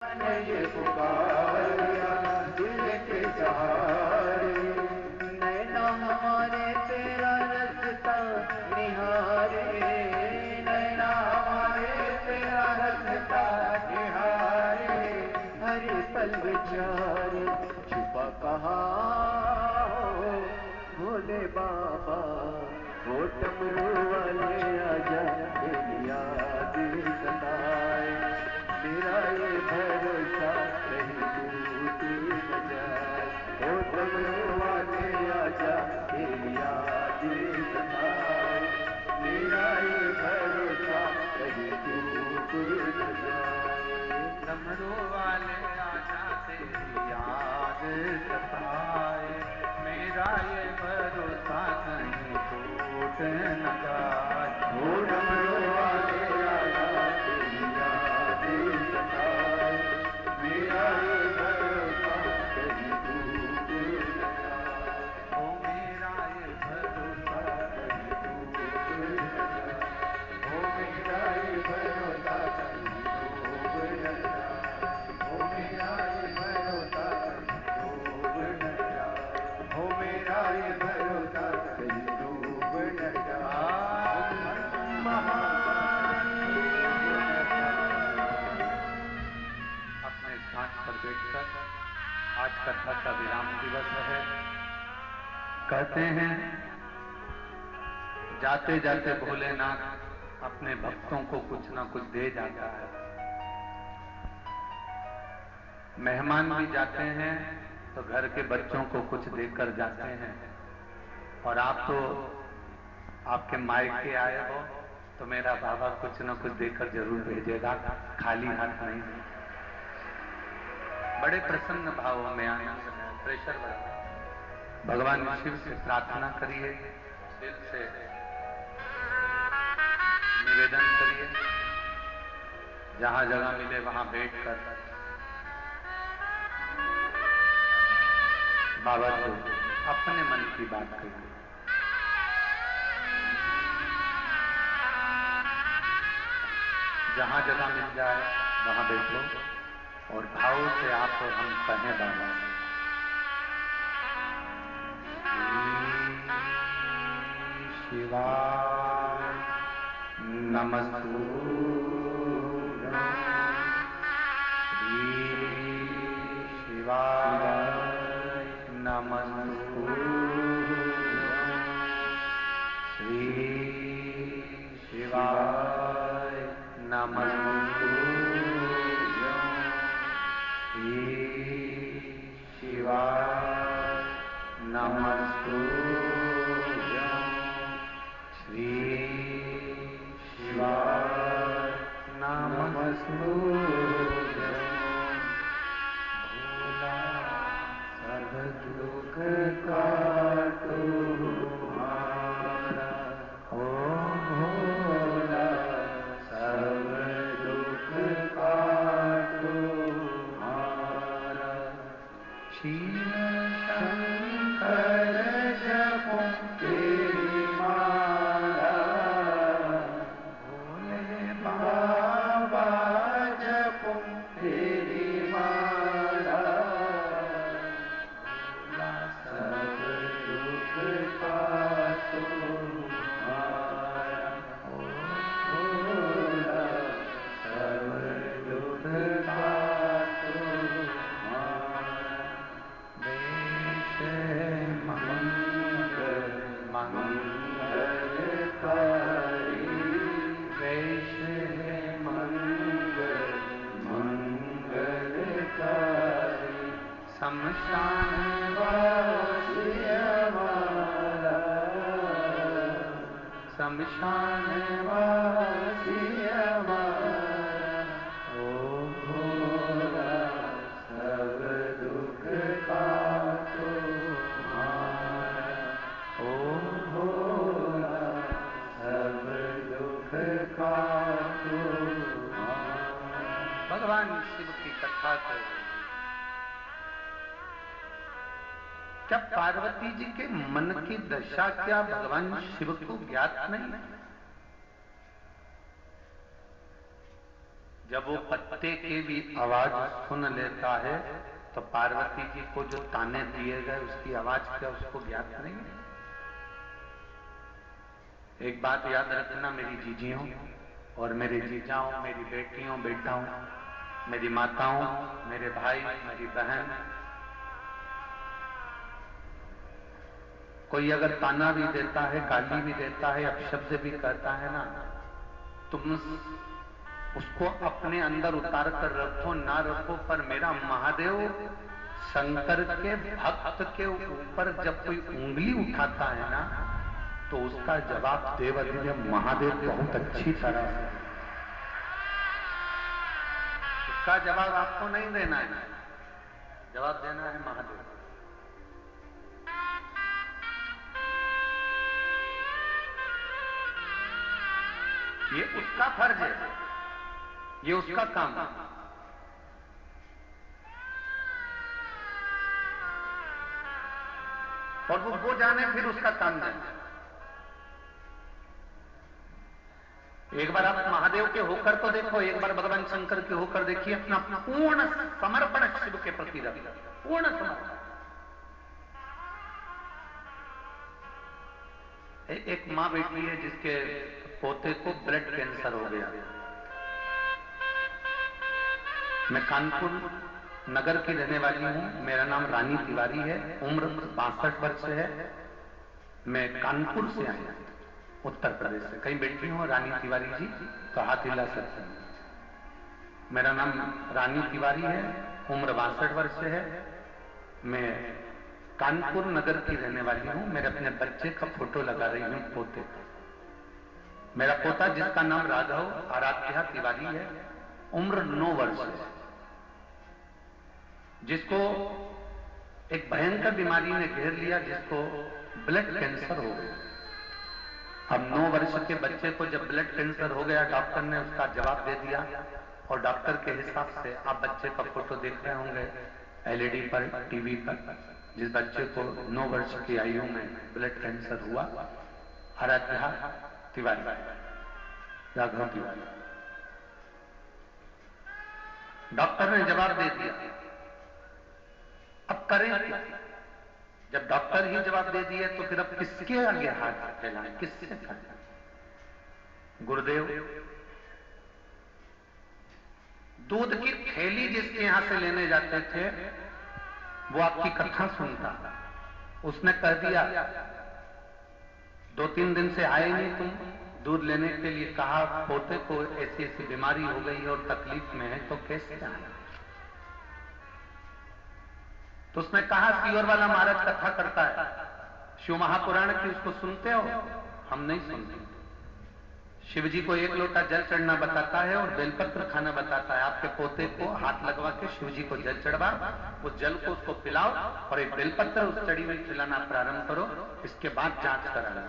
ये पुकारिया दिल के सहारे, नैना हमारे तेरा रास्ता निहारे, नैना हमारे तेरा रास्ता निहारे, हर पल विचारे छुपा कहाँ हो भोले बाबा, वो डमरू वाले आजा तेरी याद सताए, मेरा ये भरोसा कहीं टूट न जाए, वो डमरू वाले आजा तेरी याद सताए, मेरा ये भरोसा कहीं टूट न जाए, डमरू वाले आजा तेरी याद सताए, मेरा ये भरोसा कहीं टूट न जाए, वो डमरू वाले आजा तेरी याद सताए, मेरा ये भरोसा कहीं टूट न जाए, ओ मेरा ये भरोसा कहीं टूट न जाए, ओ मेरा ये भरोसा कहीं डूब न जाए, ओ मेरा ये भरोसा कहीं डूब न जाए, ओ मेरा ये भरोसा कहीं डूब न जाए। अपने स्थान पर बैठकर आज कथा का विराम दिवस है। कहते हैं जाते जाते भोलेनाथ अपने भक्तों को कुछ ना कुछ दे जाता है। मेहमान भी जाते हैं तो घर के बच्चों को कुछ देकर जाते हैं, और आप तो आपके मायके आए हो तो मेरा बाबा कुछ न कुछ देकर जरूर भेजेगा, खाली हाथ नहीं। बड़े प्रसन्न भावों में आनंद में प्रेशर बढ़ा। भगवान शिव से प्रार्थना करिए, दिल से निवेदन करिए, जहां जगह मिले वहां बैठकर बाबा से अपने मन की बात करिए। जहां जगह मिल जाए वहां बैठो और भाव से आप और हम कहें बाबा शिवाय नमस्तुभ्यं, शिवाय नमस्तुभ्यं, शिवाय नमस्तुभ्यं, शिवाय नमस्तुभ्यं, शिवाय नमस्तुभ्यं। भोला सब दुख काटो हमारा, ओ भोला सब दुख काटो हमारा, शिव शंकर जपो तेरी माला, भोले बाबा जपो तेरी माला, भोला सब दुख काटो हमारा, ओ भोला सब दुख काटो हमारा, देश मंगल मंगलकारी, देश मंगल मंगलकारी, शमशान वासी हमारा, शमशान वासी हमारा, ओ भोला सब दुख काटो हमारा, ओ भोला सब दुख काटो हमारा। भगवान शिव की कथा को क्या पार्वती जी के मन की दशा क्या भगवान शिव को ज्ञात नहीं? जब वो पत्ते की भी आवाज सुन लेता है तो पार्वती जी को जो ताने दिए गए उसकी आवाज क्या उसको ज्ञात नहीं है। एक बात याद रखना मेरी जीजियों और मेरे जीजाओं, मेरी बेटियों बेटाओं, मेरी माताओं, मेरे भाई, मेरी बहन, कोई अगर ताना भी देता है, गाली भी देता है, अपशब्द भी कहता है ना, तुम उसको अपने अंदर उतार कर रखो ना रखो, पर मेरा महादेव शंकर के भक्त के ऊपर जब कोई उंगली उठाता है ना तो उसका जवाब देवाधिदेव महादेव बहुत अच्छी तरह से, उसका जवाब आपको नहीं देना है, जवाब देना है महादेव। ये उसका फर्ज है, ये उसका काम है। और वो जाने फिर उसका काम जाने। एक बार आप महादेव के होकर तो देखो, एक बार भगवान शंकर के होकर देखिए, अपना अपना पूर्ण समर्पण शिव के प्रति रखिए, पूर्ण समर्पण। एक मां बेटी है जिसके पोते को ब्लड कैंसर हो गया। मैं कानपुर नगर की रहने वाली हूं, मेरा नाम रानी तिवारी है, उम्र 62 वर्ष है। मैं कानपुर से आई, उत्तर प्रदेश से। कहीं बैठी हूं रानी तिवारी जी तो हाथ हिला सकते हैं। मेरा नाम रानी तिवारी है, उम्र 62 वर्ष है। मैं कानपुर नगर की रहने वाली हूं। मेरे अपने बच्चे का फोटो लगा रही हूं, पोते का। मेरा पोता जिसका नाम राघव आराध्या तिवारी है, उम्र 9 वर्ष है, जिसको एक भयंकर बीमारी ने घेर लिया, जिसको ब्लड कैंसर हो गया। अब 9 वर्ष के बच्चे को जब ब्लड कैंसर हो गया, डॉक्टर ने उसका जवाब दे दिया और डॉक्टर के हिसाब से आप बच्चे का फोटो देख रहे होंगे एलईडी पर, टीवी पर, जिस बच्चे को 9 वर्ष की आयु में ब्लड कैंसर हुआ, आराध्या तिवारी, राघव तिवारी। डॉक्टर ने जवाब दे दिया, अब करें क्या? जब डॉक्टर ही जवाब दे दिए तो फिर अब किसके आगे हाथ फैलाएं, किससे फैलाएं? गुरुदेव, दूध की थैली जिसके यहां से लेने जाते थे वो आपकी कथा सुनता, उसने कह दिया 2-3 दिन से आए नहीं तुम दूध लेने के लिए, कहा पोते को ऐसी ऐसी बीमारी हो गई और तकलीफ में है, तो कैसे आना? तो उसने कहा सीवर वाला महाराज कथा करता है, शिव महापुराण की, उसको सुनते हो? हम नहीं सुनते। शिव जी को 1 लोटा जल चढ़ना बताता है और बेलपत्र खाना बताता है। आपके पोते को हाथ लगवा के शिव जी को जल चढ़वा, उस जल को उसको पिलाओ और एक बेलपत्र उस चढ़ी हुई खिलाना प्रारंभ करो, इसके बाद जांच कराना।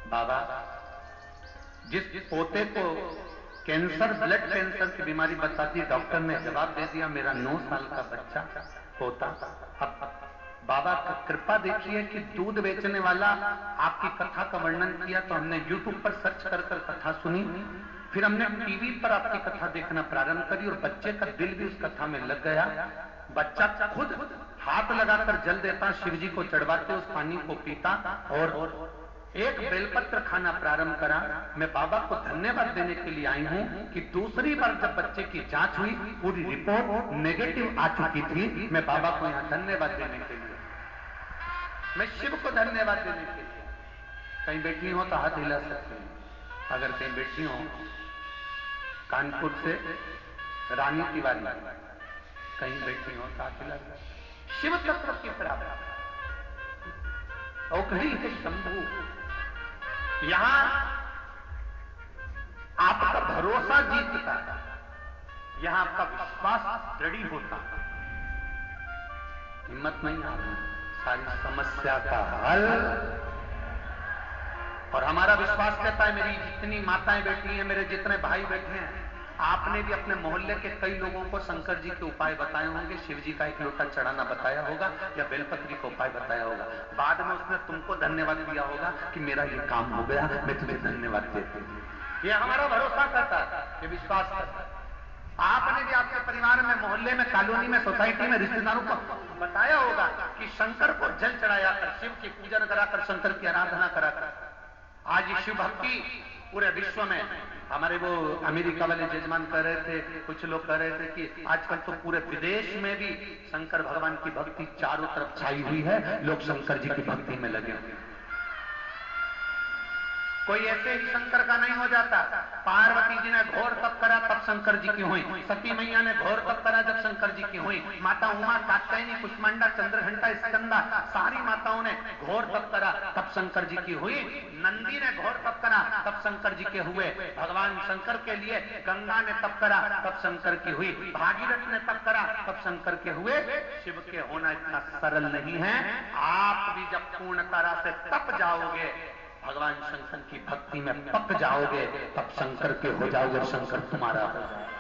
बाबा, जिस पोते को कैंसर, ब्लड कैंसर की बीमारी बताती, डॉक्टर ने जवाब दे दिया मेरा 9 साल का बच्चा पोता। अब बाबा की कृपा देखिए कि दूध बेचने वाला आपकी कथा का वर्णन किया तो हमने YouTube पर सर्च कर कर कथा सुनी, फिर हमने टीवी पर आपकी कथा देखना प्रारंभ करी और बच्चे का दिल भी उस कथा में लग गया। बच्चा खुद हाथ लगाकर जल देता, शिव जी को चढ़वाते, उस पानी को पीता और एक बेलपत्र खाना प्रारंभ करा। मैं बाबा को धन्यवाद देने के लिए आई हूं कि दूसरी बार जब बच्चे की जांच हुई पूरी रिपोर्ट नेगेटिव आ चुकी थी। मैं बाबा को यहां धन्यवाद देने के लिए, मैं शिव को धन्यवाद देने के लिए। कहीं बैठी हो तो हाथ हिला सकते हैं, अगर कहीं बैठी हो कानपुर से रानी तिवारी, कहीं बैठी हो तो हाथ हिला सकते हैं। शिव तत्व की प्राप्ति औखड़ी है शंभू। यहां आपका भरोसा जीतता, यहां आपका विश्वास दृढ़ होता, हिम्मत नहीं हारना, सारी समस्या का हल। और हमारा विश्वास कहता है, मेरी जितनी माताएं बैठी हैं, मेरे जितने भाई बैठे हैं, आपने भी अपने मोहल्ले के कई लोगों को शंकर जी के उपाय बताए होंगे, शिव जी का 1 लोटा चढ़ाना बताया होगा या बेलपत्री का उपाय बताया होगा। बाद में उसने तुमको धन्यवाद दिया होगा कि मेरा ये काम हो गया, मैं तुझे धन्यवाद देती हूं। ये हमारा भरोसा करता है, ये विश्वास करता है। आपने भी आपके परिवार में, मोहल्ले में, कॉलोनी में, सोसाइटी में, रिश्तेदारों को बताया होगा कि शंकर को जल चढ़ाया कर, शिव की पूजन कराकर, शंकर की आराधना कराकर। आज ये शिव भक्ति पूरे विश्व में, हमारे वो अमेरिका वाले जजमान कह रहे थे, कुछ लोग कह रहे थे कि आजकल तो पूरे विदेश में भी शंकर भगवान की भक्ति चारों तरफ छाई हुई है, लोग शंकर जी की भक्ति में लगे हुए। कोई ऐसे ही शंकर का नहीं हो जाता। पार्वती जी ने घोर तप करा तब शंकर जी की हुई, सती मैया ने घोर तप करा जब शंकर जी की हुई, माता उमा, कात्यायनी, कुष्मांडा, चंद्रघंटा, स्कंदा, सारी माताओं ने घोर तप करा तब शंकर जी की हुई। नंदी ने घोर तप करा तब शंकर जी के हुए। भगवान शंकर के लिए गंगा ने तप करा तब शंकर की हुई, भागीरथ ने तप करा तब शंकर के हुए। शिव के होना इतना सरल नहीं है। आप भी जब पूर्ण तरह से तप जाओगे, भगवान शंकर की भक्ति में पक जाओगे, तब शंकर के हो जाओगे, शंकर तुम्हारा हो जाएगा।